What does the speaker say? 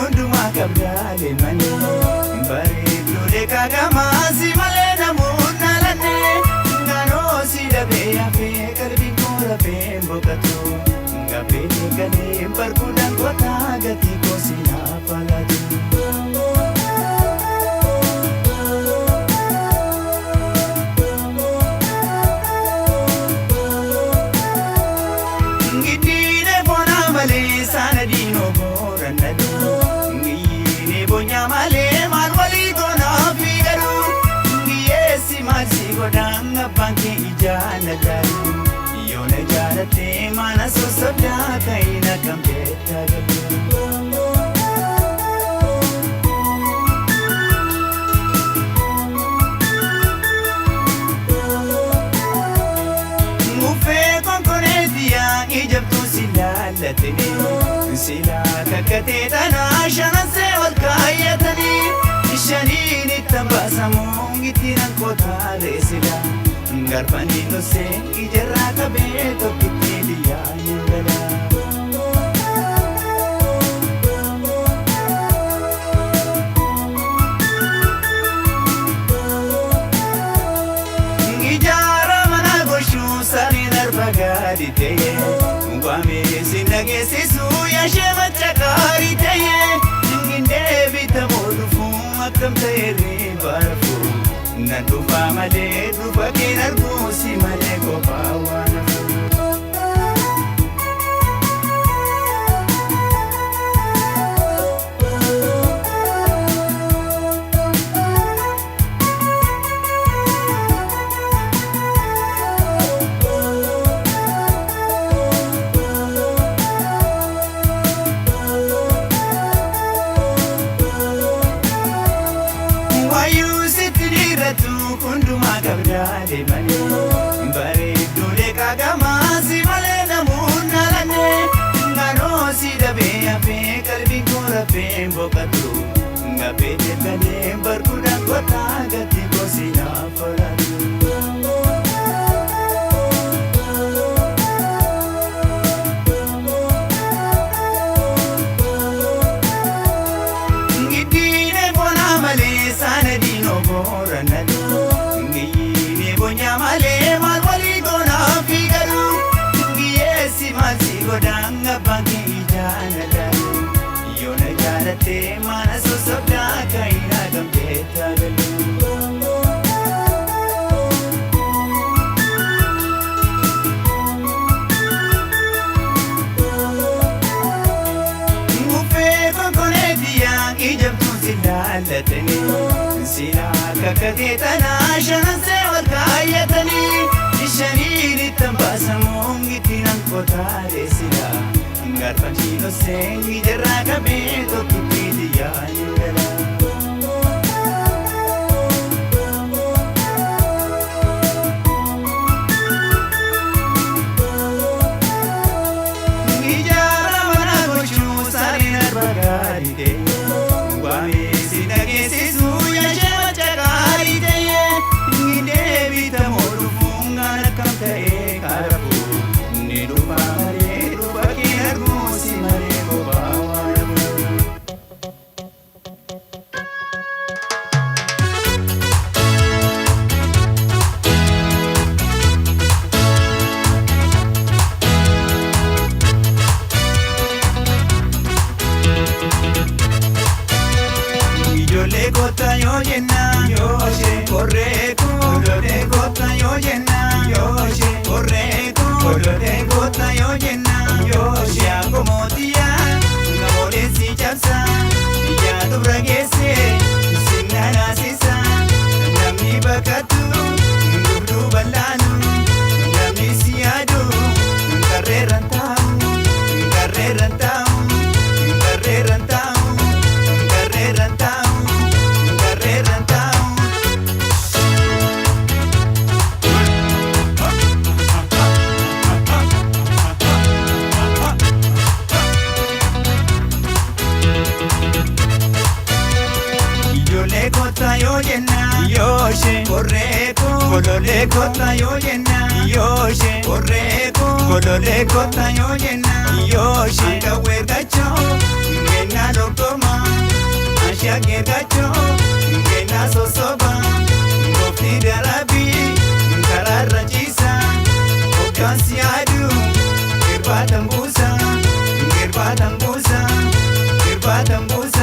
hunduma kabdaale mani bareedu leka gamasi male namoota lanne ngano si dabe afe kalbi kora bembo kato ngabe kale barkudan kota gati ko sina faladu Sanadino boranadu ngine bonya male malwali gona figaru ngiyesi masi godanga banke ijana daru yone jarate manaso sabda kaina kambeta galu mufe konkone dia ijabtu silalatini sila kakate tana shana se walkayatani shanini tabasamu ngitiran kota resila garpani no se ijarra kabe to kitiliya yungala ngijara mana goshu sari darbagadi teye Wame sinage sisu ya shema chakari taye Jinginde vita modufu akam tayri barfu Nandufa male dufa kinargu si male kopa wanafu Hunduma kabdaale mani bareedu leka gamasi male namoota lanne ngano si dabe afe kalbi kora bembo kato ngabe kale barkudan kota gati ko sina faladu ngidine bona male sanadino boranadu Nyamale malwali gona figaru ngiyesi masi godanga banki ijana daru yona jarate manaso sabda kaina gambeta galu mufe konkone dia ijabtu silalatani sila kakate tana shana se walkayatani shanini tabasamu ngitiran kota resila garpani no se ijarra kabe to kitiliya yungala ngijara mana gochu sari narbagari de wame sinage sisu ya shema chakari de ngine vita modufu ngana kamtae karabu nidupa mare dupa kinargu si mare kopa wanabu Ijole kota yo yenna yoshe korreko Olole kota yo yenna yoshe korreko Olole kota yo yenna yoshe akomotia ngabole si chapsa ya dubragese sinana sisa namni bakatu ndudu balanu namni siadu karreran tau karreran tau karreran tau karreran tau karreran tau Ijole kota yo yenna yoshe korreko Olole kota yo yenna yoshe korreko Olole kota yo yenna yoshe kawe gacho ngena dokoma Asha gergacho Ngena sosoba Mofti darabi Kararra chisa Okansi adu Girba tambusa Girba tambusa Girba tambusa